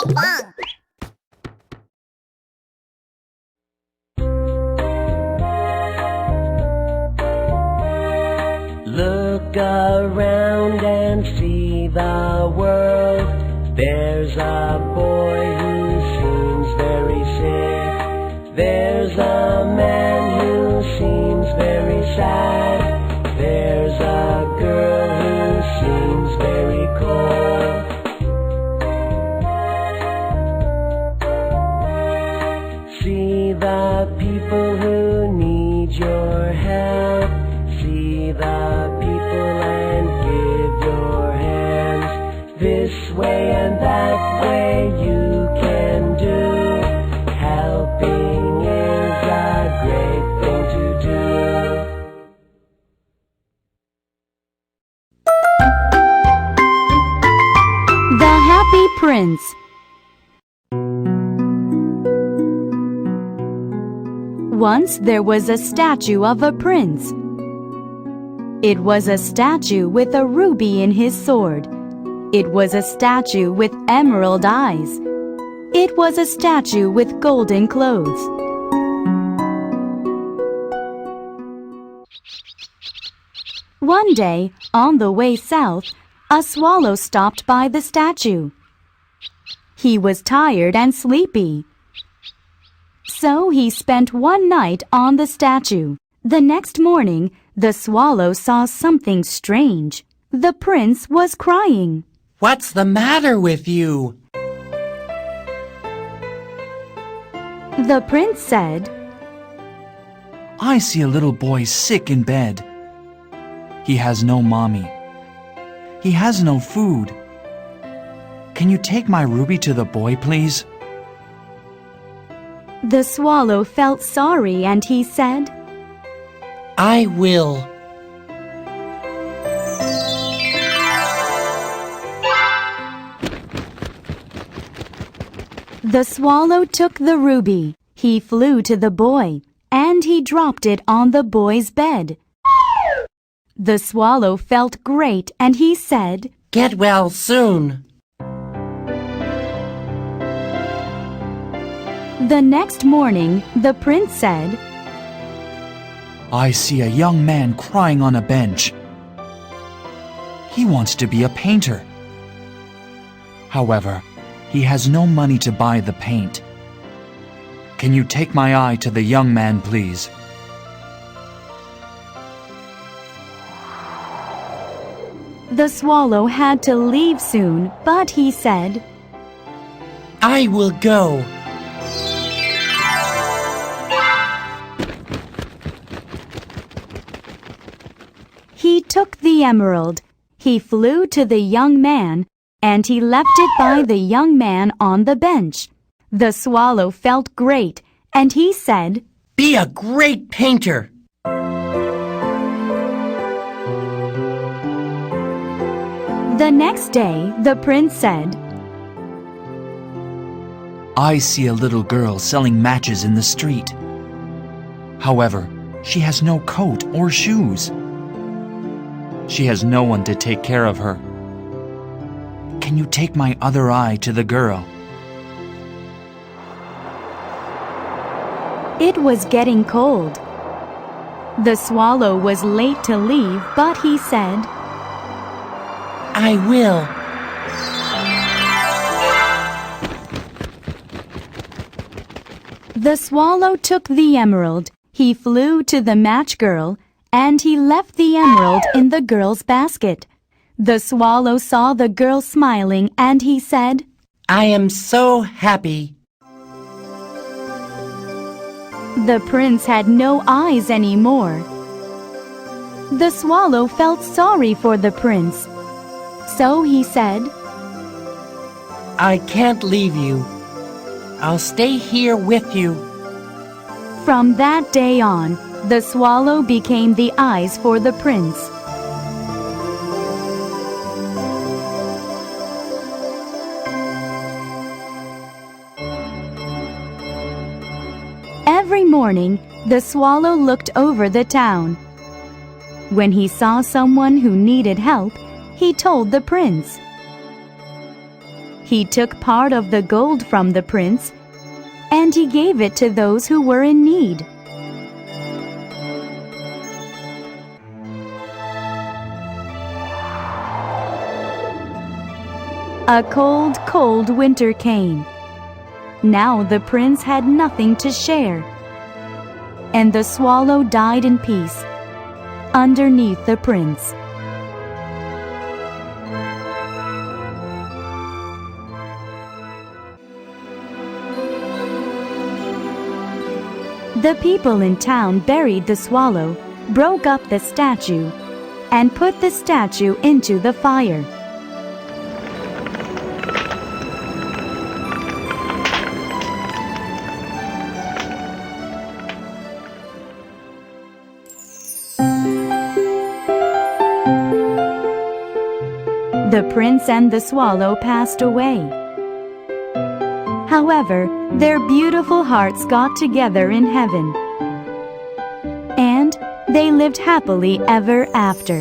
PINKFONG. Look around and see the world. There's a boy who seems very sick. There's a man who seems very sad. There's a girl who seems very cold. See the people who need your help. See the people and give your hands. This way and that way you can do. Helping is a great thing to do. The Happy Prince. Once there was a statue of a prince. It was a statue with a ruby in his sword. It was a statue with emerald eyes. It was a statue with golden clothes. One day, on the way south, a swallow stopped by the statue. He was tired and sleepy. So he spent one night on the statue. The next morning, the swallow saw something strange. The prince was crying. What's the matter with you? The prince said, I see a little boy sick in bed. He has no mommy. He has no food. Can you take my ruby to the boy, please? The swallow felt sorry and he said, I will. The swallow took the ruby. He flew to the boy, and he dropped it on the boy's bed. The swallow felt great, and he said, Get well soon. The next morning, the prince said, I see a young man crying on a bench. He wants to be a painter. However, he has no money to buy the paint. Can you take my eye to the young man, please? The swallow had to leave soon, but he said, I will go. He took the emerald. He flew to the young man, and he left it by the young man on the bench. The swallow felt great, and he said, Be a great painter. The next day, the prince said, I see a little girl selling matches in the street. However, she has no coat or shoes. She has no one to take care of her. Can you take my other eye to the girl? It was getting cold. The swallow was late to leave, but he said, I will. The swallow took the emerald. He flew to the match girl, and he left the emerald in the girl's basket. The swallow saw the girl smiling, and he said, I am so happy. The prince had no eyes anymore. The swallow felt sorry for the prince. So he said, I can't leave you. I'll stay here with you. From that day on, the swallow became the eyes for the prince. Every morning, the swallow looked over the town. When he saw someone who needed help, he told the prince. He took part of the gold from the prince, and he gave it to those who were in need. A cold, cold winter came. Now the prince had nothing to share, and the swallow died in peace underneath the prince. The people in town buried the swallow, broke up the statue, and put the statue into the fire. The prince and the swallow passed away. However, their beautiful hearts got together in heaven, and they lived happily ever after.